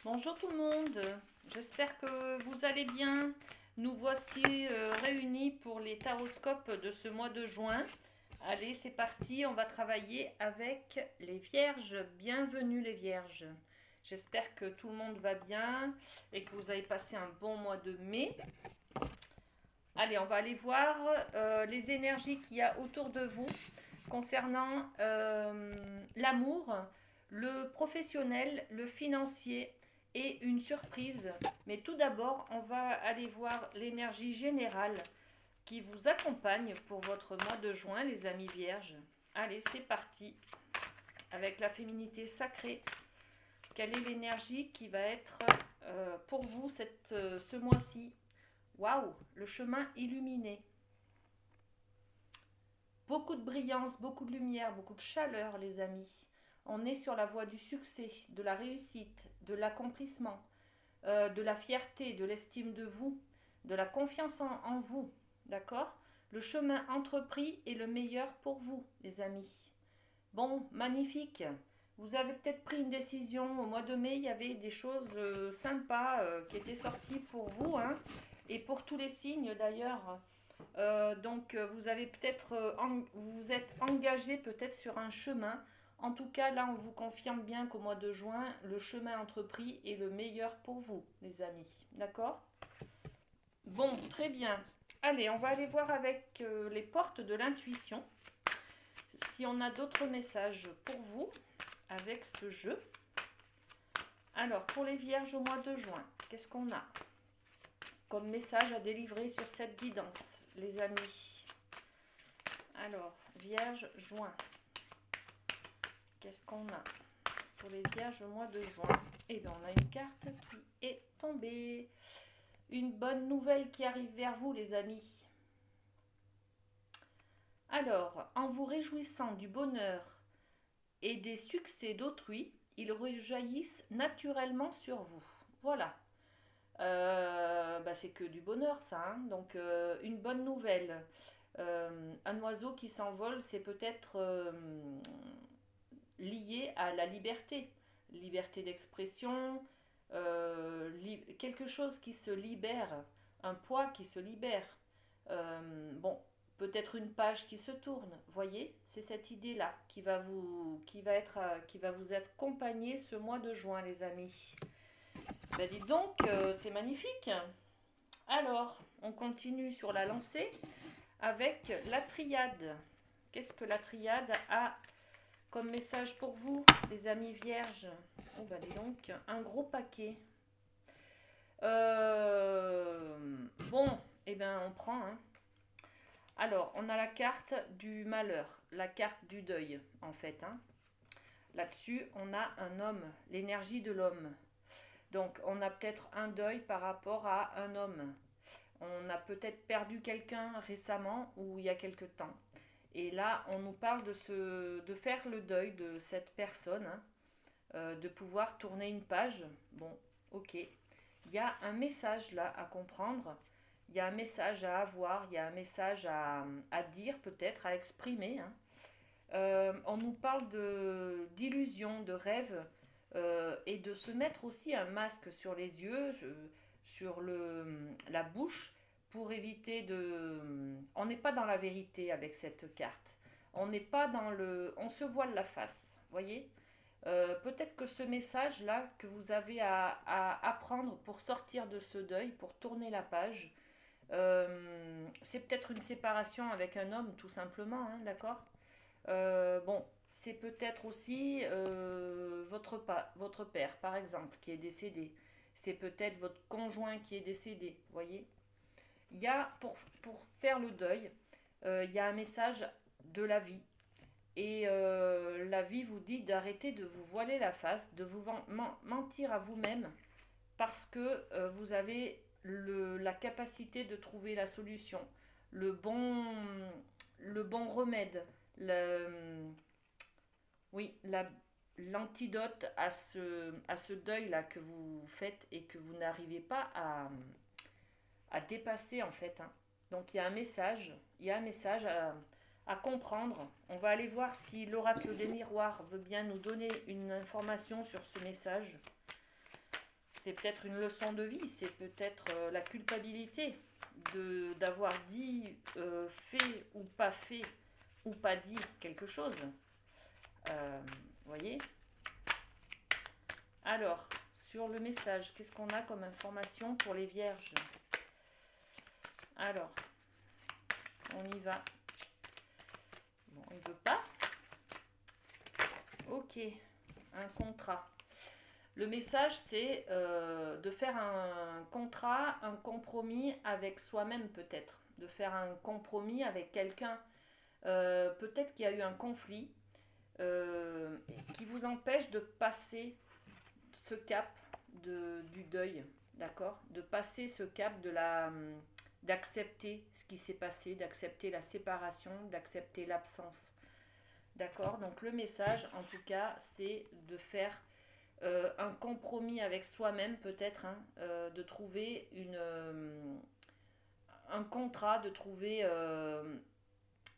Bonjour tout le monde, j'espère que vous allez bien. Nous voici réunis pour les taroscopes de ce mois de juin. Allez, c'est parti, on va travailler avec les vierges. Bienvenue les vierges. J'espère que tout le monde va bien et que vous avez passé un bon mois de mai. Allez, on va aller voir les énergies qu'il y a autour de vous concernant l'amour, le professionnel, le financier et une surprise. Mais tout d'abord, on va aller voir l'énergie générale qui vous accompagne pour votre mois de juin, les amis vierges. Allez, c'est parti. Avec la féminité sacrée, quelle est l'énergie qui va être pour vous ce mois-ci? Waouh, le chemin illuminé. Beaucoup de brillance, beaucoup de lumière, beaucoup de chaleur, les amis. On est sur la voie du succès, de la réussite, de l'accomplissement, de la fierté, de l'estime de vous, de la confiance en vous. D'accord? Le chemin entrepris est le meilleur pour vous, les amis. Bon, magnifique. Vous avez peut-être pris une décision au mois de mai, il y avait des choses sympas qui étaient sorties pour vous, hein, et pour tous les signes d'ailleurs. Donc vous avez peut-être vous êtes engagé peut-être sur un chemin. En tout cas, là, on vous confirme bien qu'au mois de juin, le chemin entrepris est le meilleur pour vous, les amis. D'accord? Bon, très bien. Allez, on va aller voir avec les portes de l'intuition si on a d'autres messages pour vous avec ce jeu. Alors, pour les vierges au mois de juin, qu'est-ce qu'on a comme message à délivrer sur cette guidance, les amis? Alors, vierge, juin. Qu'est-ce qu'on a pour les vierges au mois de juin? Eh bien, on a une carte qui est tombée. Une bonne nouvelle qui arrive vers vous, les amis. Alors, en vous réjouissant du bonheur et des succès d'autrui, ils rejaillissent naturellement sur vous. Voilà. C'est que du bonheur, ça, hein. Donc, une bonne nouvelle. Un oiseau qui s'envole, c'est peut-être lié à la liberté. Liberté d'expression, quelque chose qui se libère, un poids qui se libère. Bon, peut-être une page qui se tourne. Voyez, c'est cette idée-là qui va vous accompagner ce mois de juin, les amis. Ben dites donc, c'est magnifique. Alors, on continue sur la lancée avec la triade. Qu'est-ce que la triade a comme message pour vous, les amis vierges? Oh bah dis donc, un gros paquet. Bon, eh bien on prend, hein. Alors, on a la carte du malheur, la carte du deuil, en fait, hein. Là-dessus, on a un homme, l'énergie de l'homme. Donc, on a peut-être un deuil par rapport à un homme. On a peut-être perdu quelqu'un récemment ou il y a quelque temps. Et là, on nous parle de faire le deuil de cette personne, hein, de pouvoir tourner une page. Bon, ok. Il y a un message là à comprendre. Il y a un message à avoir. Il y a un message à dire peut-être, à exprimer, hein. On nous parle d'illusions, de rêves, et de se mettre aussi un masque sur les yeux, sur la bouche, pour éviter de... On n'est pas dans la vérité avec cette carte. On n'est pas dans le... On se voile la face, voyez. Peut-être que ce message-là que vous avez à apprendre pour sortir de ce deuil, pour tourner la page, c'est peut-être une séparation avec un homme, tout simplement, hein, d'accord? Bon, c'est peut-être aussi votre père, par exemple, qui est décédé. C'est peut-être votre conjoint qui est décédé, voyez. Il y a, pour faire le deuil, il y a un message de la vie. Et la vie vous dit d'arrêter de vous voiler la face, de vous mentir à vous-même, parce que vous avez la capacité de trouver la solution, le bon, le bon remède, oui, l'antidote à ce deuil-là que vous faites et que vous n'arrivez pas à dépasser en fait, hein. Donc il y a un message à comprendre. On va aller voir si l'oracle des miroirs veut bien nous donner une information sur ce message. c'est peut-être une leçon de vie, c'est peut-être la culpabilité d'avoir dit, fait ou pas dit quelque chose. Vous voyez? Alors, sur le message, qu'est-ce qu'on a comme information pour les vierges? Alors, on y va. Bon, il ne veut pas. Ok, un contrat. Le message, c'est de faire un contrat, un compromis avec soi-même peut-être. De faire un compromis avec quelqu'un. Peut-être qu'il y a eu un conflit qui vous empêche de passer ce cap du deuil, d'accord? De passer ce cap d'accepter ce qui s'est passé, d'accepter la séparation, d'accepter l'absence. D'accord? Donc le message, en tout cas, c'est de faire un compromis avec soi-même, peut-être, hein, de trouver un contrat, de trouver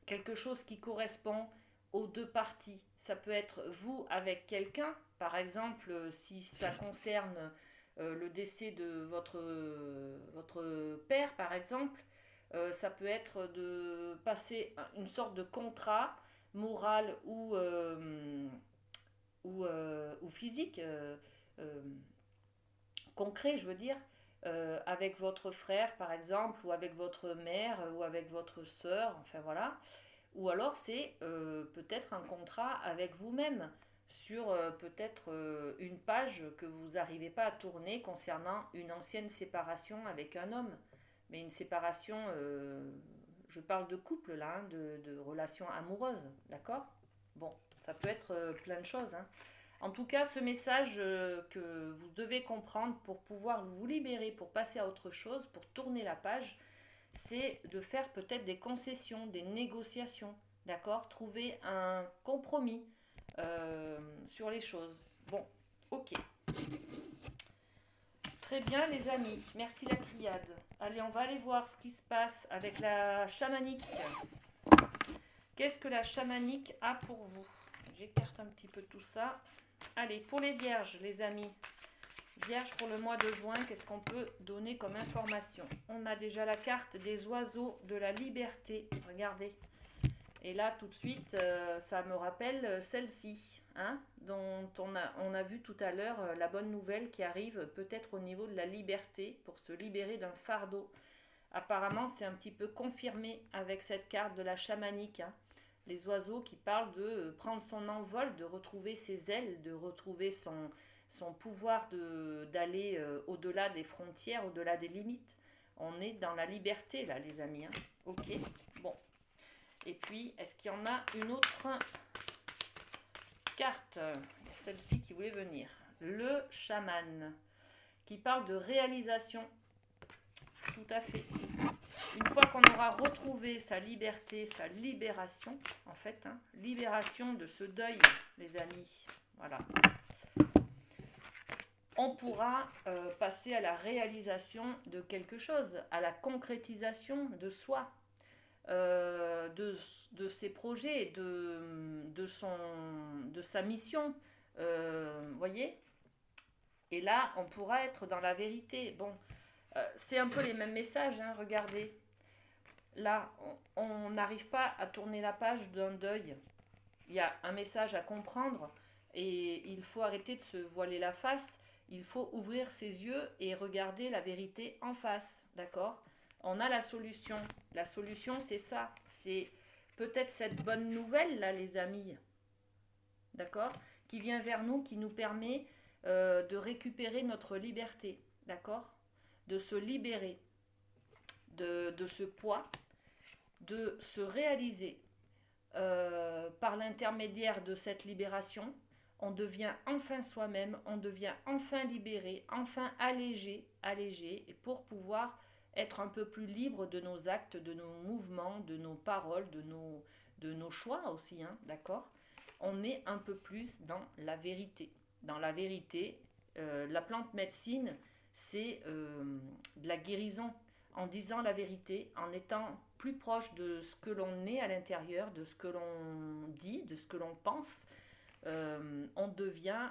quelque chose qui correspond aux deux parties. Ça peut être vous avec quelqu'un, par exemple, si ça concerne le décès de votre père, par exemple, ça peut être de passer une sorte de contrat moral ou physique, euh, concret, je veux dire, avec votre frère, par exemple, ou avec votre mère, ou avec votre sœur, enfin voilà. Ou alors c'est peut-être un contrat avec vous-même sur peut-être une page que vous n'arrivez pas à tourner concernant une ancienne séparation avec un homme. Mais une séparation, je parle de couple là, hein, de relation amoureuse, d'accord? Bon, ça peut être plein de choses, hein. En tout cas, ce message que vous devez comprendre pour pouvoir vous libérer, pour passer à autre chose, pour tourner la page, c'est de faire peut-être des concessions, des négociations, d'accord? Trouver un compromis sur les choses. Bon, ok. Très bien les amis, merci la triade. Allez, on va aller voir ce qui se passe avec la chamanique. Qu'est-ce que la chamanique a pour vous? J'écarte un petit peu tout ça. Allez, pour les vierges, les amis. Vierge pour le mois de juin, qu'est-ce qu'on peut donner comme information? On a déjà la carte des oiseaux de la liberté. Regardez. Et là, tout de suite, ça me rappelle celle-ci, hein, dont on a vu tout à l'heure la bonne nouvelle qui arrive peut-être au niveau de la liberté pour se libérer d'un fardeau. Apparemment, c'est un petit peu confirmé avec cette carte de la chamanique, hein. Les oiseaux qui parlent de prendre son envol, de retrouver ses ailes, de retrouver son pouvoir d'aller au-delà des frontières, au-delà des limites. On est dans la liberté là, les amis, hein. Ok, bon. Et puis, est-ce qu'il y en a une autre carte? Il y a celle-ci qui voulait venir. Le chaman, qui parle de réalisation. Tout à fait. Une fois qu'on aura retrouvé sa liberté, sa libération, en fait, hein, libération de ce deuil, les amis, voilà, on pourra passer à la réalisation de quelque chose, à la concrétisation de soi, de ses projets, de sa mission, voyez. Et là, on pourra être dans la vérité. Bon, c'est un peu les mêmes messages, hein, regardez. Là, on n'arrive pas à tourner la page d'un deuil. Il y a un message à comprendre et il faut arrêter de se voiler la face. Il faut ouvrir ses yeux et regarder la vérité en face, d'accord? On a la solution. La solution, c'est ça. C'est peut-être cette bonne nouvelle, là, les amis, d'accord? Qui vient vers nous, qui nous permet de récupérer notre liberté, d'accord? De se libérer de ce poids, de se réaliser par l'intermédiaire de cette libération. On devient enfin soi-même, on devient enfin libéré, enfin allégé, et pour pouvoir être un peu plus libre de nos actes, de nos mouvements, de nos paroles, de nos choix aussi, hein, d'accord? On est un peu plus dans la vérité. Dans la vérité, la plante médecine, c'est de la guérison. En disant la vérité, en étant plus proche de ce que l'on est à l'intérieur, de ce que l'on dit, de ce que l'on pense, on devient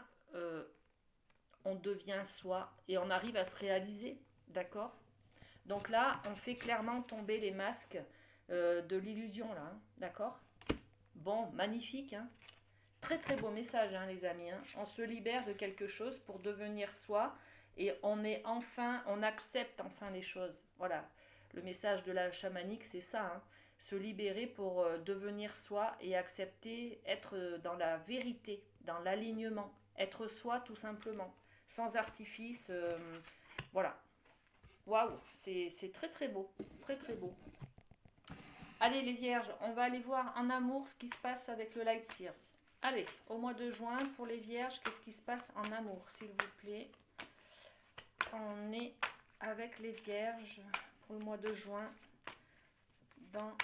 on devient soi et on arrive à se réaliser, d'accord? Donc là, on fait clairement tomber les masques de l'illusion, là, hein, d'accord? Bon, magnifique, hein? Très très beau message, hein, les amis, hein. On se libère de quelque chose pour devenir soi et on accepte enfin les choses. Voilà, le message de la chamanique, c'est ça, hein. Se libérer pour devenir soi et accepter, être dans la vérité, dans l'alignement, être soi tout simplement, sans artifice. Voilà, waouh, c'est très très beau, très très beau. Allez les vierges, on va aller voir en amour ce qui se passe avec le Light Sears. Allez, au mois de juin, pour les vierges, qu'est-ce qui se passe en amour, s'il vous plaît? On est avec les vierges pour le mois de juin dans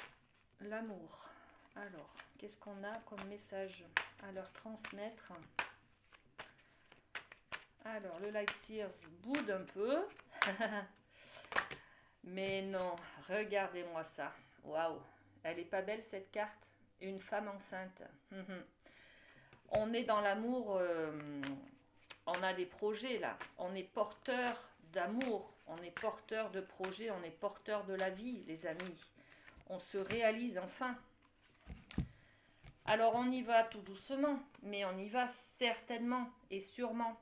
l'amour. Alors, qu'est-ce qu'on a comme message à leur transmettre? Alors, le Light Sears boude un peu. Mais non, regardez-moi ça. Waouh, elle est pas belle cette carte? Une femme enceinte. On est dans l'amour, on a des projets là. On est porteur d'amour, on est porteur de projets, on est porteur de la vie, les amis. On se réalise enfin. Alors on y va tout doucement, mais on y va certainement et sûrement.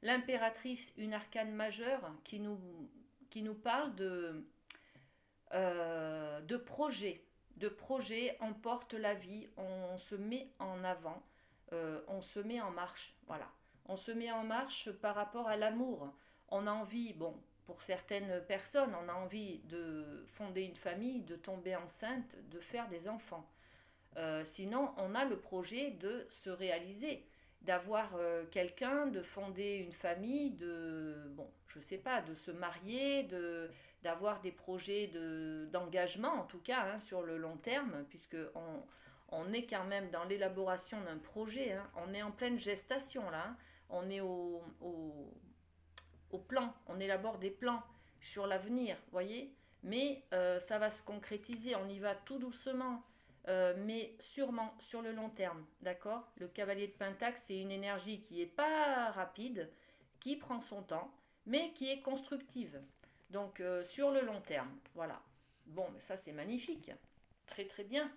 L'impératrice, une arcane majeure qui nous parle de projet. De projet, on porte la vie, on se met en avant, on se met en marche. Voilà. On se met en marche par rapport à l'amour. On a envie, bon, pour certaines personnes, on a envie de fonder une famille, de tomber enceinte, de faire des enfants. Sinon, on a le projet de se réaliser, d'avoir quelqu'un, de fonder une famille, bon, je sais pas, de se marier, d'avoir des projets d'engagement, en tout cas, hein, sur le long terme, puisque on est quand même dans l'élaboration d'un projet, hein. On est en pleine gestation, là, hein. On est au plan, on élabore des plans sur l'avenir, voyez, mais ça va se concrétiser, on y va tout doucement. Mais sûrement sur le long terme, d'accord? Le cavalier de Pentacle, c'est une énergie qui n'est pas rapide, qui prend son temps, mais qui est constructive. Donc sur le long terme, voilà. Bon, mais ça c'est magnifique, très très bien.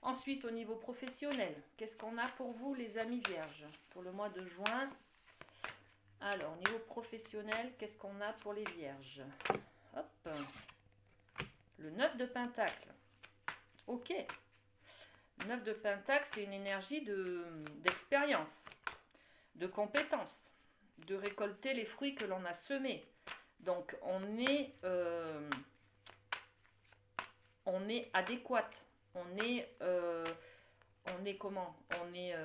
Ensuite, au niveau professionnel, qu'est-ce qu'on a pour vous les amis vierges pour le mois de juin? Alors, au niveau professionnel, qu'est-ce qu'on a pour les vierges? Hop, le 9 de Pentacle. Ok. 9 de Pentacle, c'est une énergie d'expérience, de compétence, de récolter les fruits que l'on a semés. Donc, on est adéquat. On est comment? On est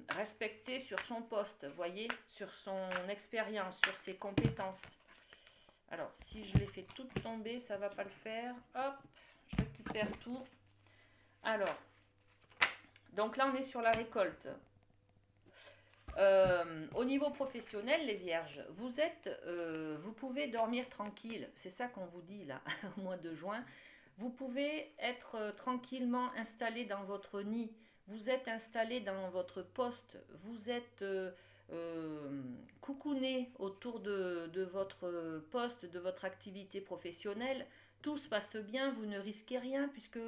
respecté sur son poste, voyez, sur son expérience, sur ses compétences. Alors, si je l'ai fait tout tomber, ça ne va pas le faire. Hop, je récupère tout. Alors, donc là on est sur la récolte. Au niveau professionnel, les vierges, vous pouvez dormir tranquille. C'est ça qu'on vous dit là, au mois de juin. Vous pouvez être tranquillement installé dans votre nid. Vous êtes installé dans votre poste. Vous êtes coucouné autour de votre poste, de votre activité professionnelle. Tout se passe bien, vous ne risquez rien puisque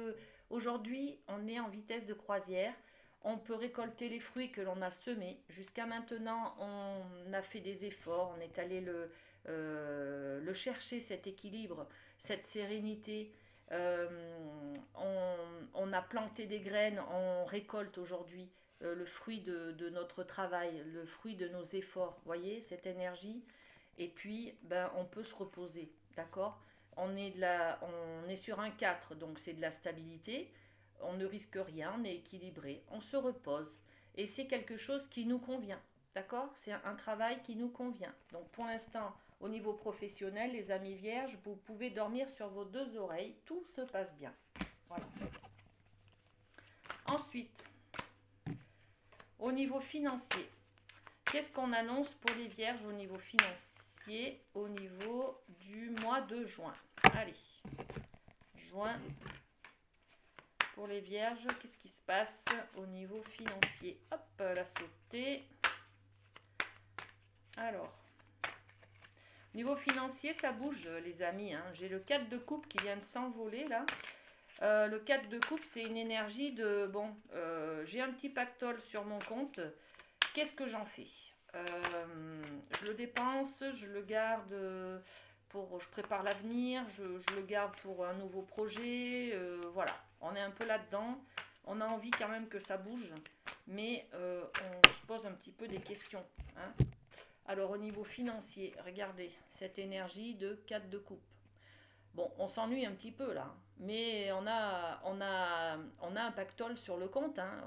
aujourd'hui, on est en vitesse de croisière. On peut récolter les fruits que l'on a semés. Jusqu'à maintenant, on a fait des efforts. On est allé le chercher, cet équilibre, cette sérénité. On a planté des graines. On récolte aujourd'hui le fruit de notre travail, le fruit de nos efforts. Voyez, cette énergie. Et puis, ben, on peut se reposer. D'accord? On est sur un 4, donc c'est de la stabilité. On ne risque rien, on est équilibré, on se repose. Et c'est quelque chose qui nous convient. D'accord? C'est un travail qui nous convient. Donc pour l'instant, au niveau professionnel, les amis vierges, vous pouvez dormir sur vos deux oreilles. Tout se passe bien. Voilà. Ensuite, au niveau financier, qu'est-ce qu'on annonce pour les vierges au niveau financier, au niveau du mois de juin? Allez, juin. Pour les vierges, qu'est-ce qui se passe au niveau financier? Hop, la sauter. Alors, niveau financier, ça bouge, les amis, hein. J'ai le 4 de coupe qui vient de s'envoler, là. Le 4 de coupe, c'est une énergie de... Bon, j'ai un petit pactole sur mon compte. Qu'est-ce que j'en fais? Je le dépense, je le garde pour... Je prépare l'avenir, je le garde pour un nouveau projet. Voilà, on est un peu là-dedans. On a envie quand même que ça bouge. Mais on se pose un petit peu des questions, hein. Alors, au niveau financier, regardez, cette énergie de 4 de coupe. Bon, on s'ennuie un petit peu là, mais on a un pactole sur le compte, hein.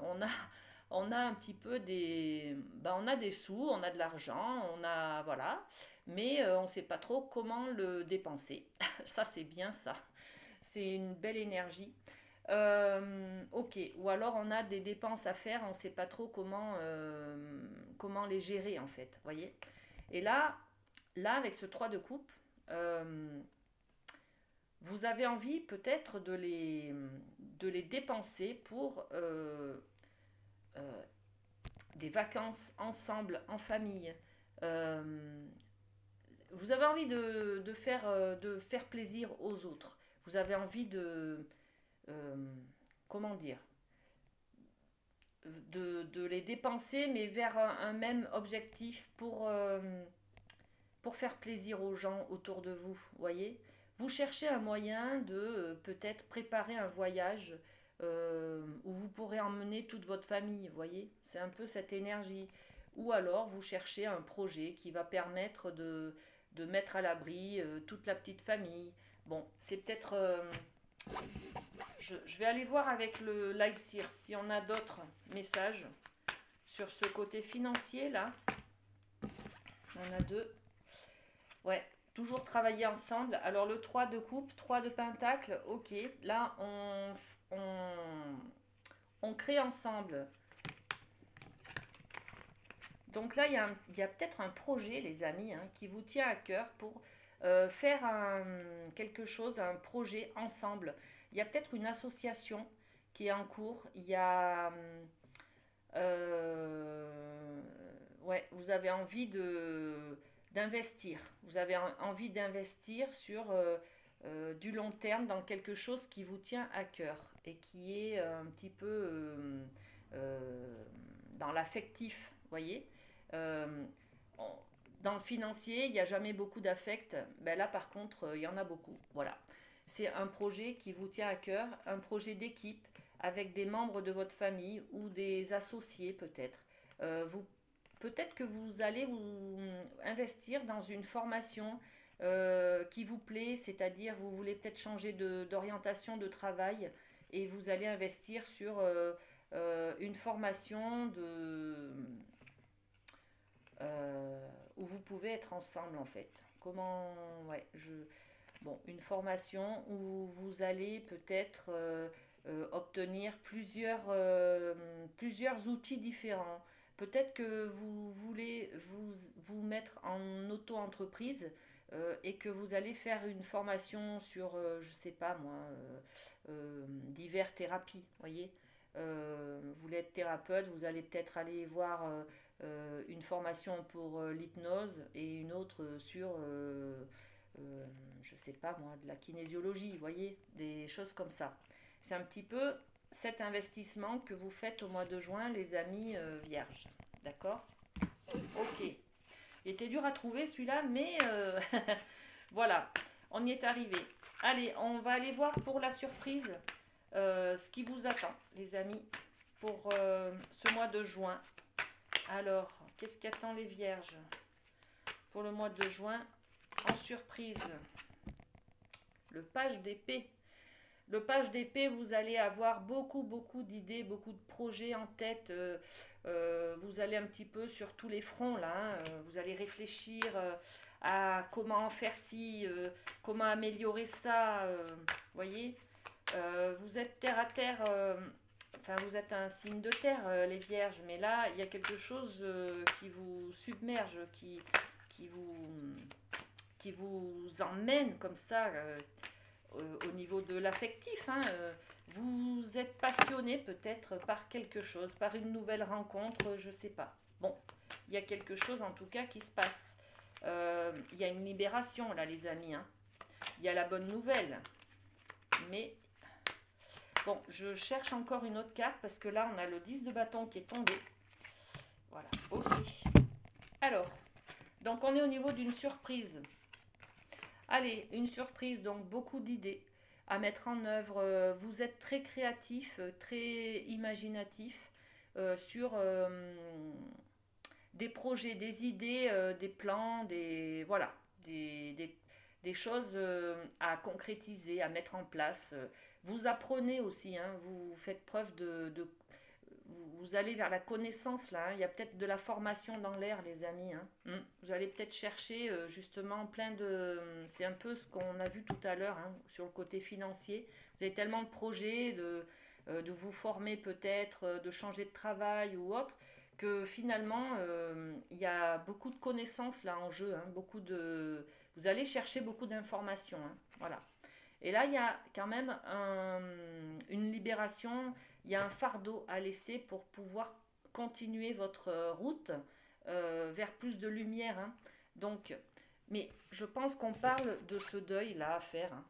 On a un petit peu des, ben, on a des sous, on a de l'argent, on a, voilà, mais on ne sait pas trop comment le dépenser. Ça, c'est bien ça. C'est une belle énergie. Ok, ou alors on a des dépenses à faire, on ne sait pas trop comment les gérer en fait, voyez. Et là, avec ce 3 de coupe, euh, vous avez envie peut-être de les dépenser pour euh, des vacances ensemble, en famille. Euh, Vous avez envie de faire plaisir aux autres. Vous avez envie euh, comment dire, de les dépenser, mais vers un même objectif pour faire plaisir aux gens autour de vous, voyez. Vous cherchez un moyen de peut-être préparer un voyage où vous pourrez emmener toute votre famille, voyez. C'est un peu cette énergie. Ou alors vous cherchez un projet qui va permettre de mettre à l'abri toute la petite famille. Bon, c'est peut-être... je vais aller voir avec le Lightseer si on a d'autres messages sur ce côté financier là. On a deux. Ouais, toujours travailler ensemble. Alors le 3 de coupe, 3 de pentacle, ok. Là, on crée ensemble. Donc là, il y a peut-être un projet, les amis, hein, qui vous tient à cœur pour faire quelque chose, un projet ensemble. Il y a peut-être une association qui est en cours. Il y a... euh, ouais, vous avez envie d'investir. Vous avez envie d'investir sur du long terme dans quelque chose qui vous tient à cœur et qui est un petit peu euh, dans l'affectif, voyez. Euh, on- Dans le financier, il n'y a jamais beaucoup d'affect. Ben là, par contre, il y en a beaucoup. Voilà. C'est un projet qui vous tient à cœur, un projet d'équipe avec des membres de votre famille ou des associés peut-être. Vous peut-être que vous allez vous investir dans une formation qui vous plaît, c'est-à-dire vous voulez peut-être changer d'orientation de travail et vous allez investir sur une formation où vous pouvez être ensemble en fait. Comment, ouais, bon, une formation où vous allez peut-être obtenir plusieurs outils différents. Peut-être que vous voulez vous mettre en auto-entreprise et que vous allez faire une formation sur, je sais pas moi, divers thérapies, voyez. Vous voulez être thérapeute, vous allez peut-être aller voir une formation pour l'hypnose et une autre sur je sais pas moi, de la kinésiologie, vous voyez, des choses comme ça. C'est un petit peu cet investissement que vous faites au mois de juin, les amis vierges. D'accord? Ok. Il était dur à trouver celui-là, mais voilà, on y est arrivé. Allez, on va aller voir pour la surprise ce qui vous attend, les amis, pour ce mois de juin. Alors, qu'est-ce qu'attend les vierges pour le mois de juin en surprise? Le page d'épée. Le page d'épée, vous allez avoir beaucoup d'idées, beaucoup de projets en tête. Vous allez un petit peu sur tous les fronts là, hein. Vous allez réfléchir à comment faire ci, comment améliorer ça. Voyez, vous êtes terre à terre. Enfin, vous êtes un signe de terre, les vierges, mais là, il y a quelque chose qui vous submerge, qui vous, qui vous emmène comme ça au niveau de l'affectif, hein. Vous êtes passionné peut-être par quelque chose, par une nouvelle rencontre, je sais pas. Bon, il y a quelque chose en tout cas qui se passe. Il y a une libération là les amis, hein. Il y a la bonne nouvelle. Mais bon, je cherche encore une autre carte parce que là on a le 10 de bâton qui est tombé. Voilà, ok. Alors, donc on est au niveau d'une surprise. Allez, une surprise, donc beaucoup d'idées à mettre en œuvre. Vous êtes très créatif, très imaginatif sur des projets, des idées, des plans, voilà, des choses à concrétiser, à mettre en place. Vous apprenez aussi, hein, vous faites preuve vous allez vers la connaissance là, hein. Il y a peut-être de la formation dans l'air, les amis, hein. Vous allez peut-être chercher justement plein de. C'est un peu ce qu'on a vu tout à l'heure, hein, sur le côté financier. Vous avez tellement de projets, de vous former peut-être, de changer de travail ou autre, que finalement il y a beaucoup de connaissances là en jeu, hein, vous allez chercher beaucoup d'informations, hein, voilà. Et là, il y a quand même une libération, il y a un fardeau à laisser pour pouvoir continuer votre route vers plus de lumière, hein. Donc, mais je pense qu'on parle de ce deuil-là à faire, hein.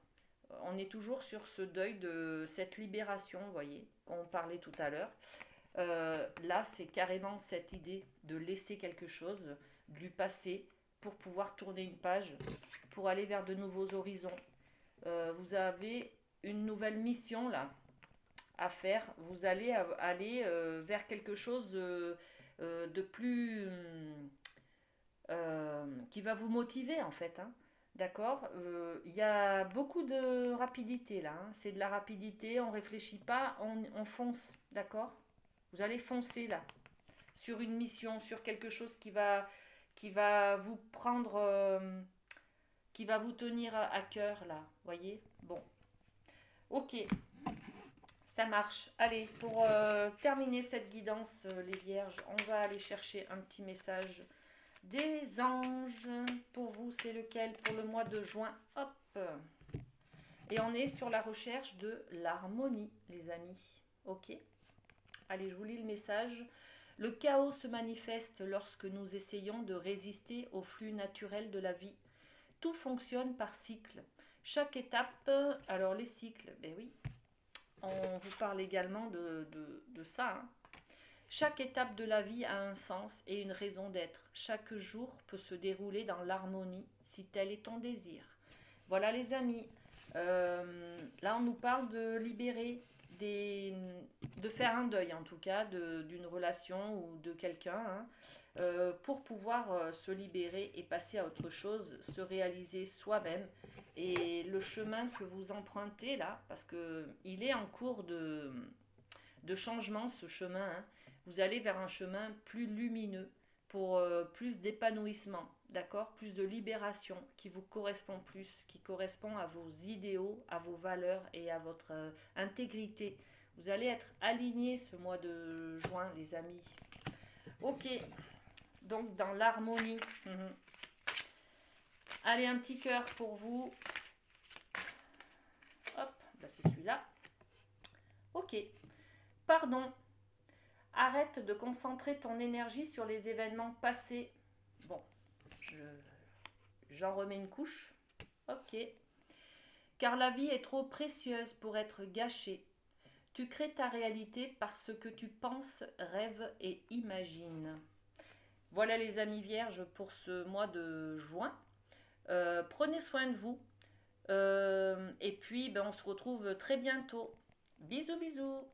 On est toujours sur ce deuil de cette libération, vous voyez, qu'on parlait tout à l'heure. Là, c'est carrément cette idée de laisser quelque chose du passé pour pouvoir tourner une page, pour aller vers de nouveaux horizons. Vous avez une nouvelle mission là à faire. Vous allez aller vers quelque chose de plus qui va vous motiver en fait, hein. D'accord. Il y a beaucoup de rapidité là, hein. C'est de la rapidité, on réfléchit pas, on fonce. D'accord. Vous allez foncer là sur une mission, sur quelque chose qui va vous prendre, qui va vous tenir à cœur là. Voyez. Bon. Ok. Ça marche. Allez, pour terminer cette guidance, les vierges, on va aller chercher un petit message des anges. Pour vous, c'est lequel pour le mois de juin? Hop. Et on est sur la recherche de l'harmonie, les amis. Ok. Allez, je vous lis le message. Le chaos se manifeste lorsque nous essayons de résister au flux naturel de la vie. Tout fonctionne par cycle. Chaque étape, alors les cycles, ben oui, on vous parle également de ça, hein. Chaque étape de la vie a un sens et une raison d'être. Chaque jour peut se dérouler dans l'harmonie si tel est ton désir. Voilà les amis. Là on nous parle de libérer, de faire un deuil en tout cas d'une relation ou de quelqu'un, hein, pour pouvoir se libérer et passer à autre chose, se réaliser soi-même. Et le chemin que vous empruntez là, parce que il est en cours de changement ce chemin, hein, vous allez vers un chemin plus lumineux pour plus d'épanouissement, d'accord, plus de libération qui vous correspond plus, qui correspond à vos idéaux, à vos valeurs et à votre intégrité. Vous allez être alignés ce mois de juin, les amis. Ok, donc dans l'harmonie. Allez, un petit cœur pour vous. Hop, bah c'est celui-là. Ok, pardon. Arrête de concentrer ton énergie sur les événements passés. Bon, j'en remets une couche. Ok. Car la vie est trop précieuse pour être gâchée. Tu crées ta réalité parce que tu penses, rêves et imagines. Voilà les amis vierges pour ce mois de juin. Prenez soin de vous. Et puis, ben, on se retrouve très bientôt. Bisous, bisous.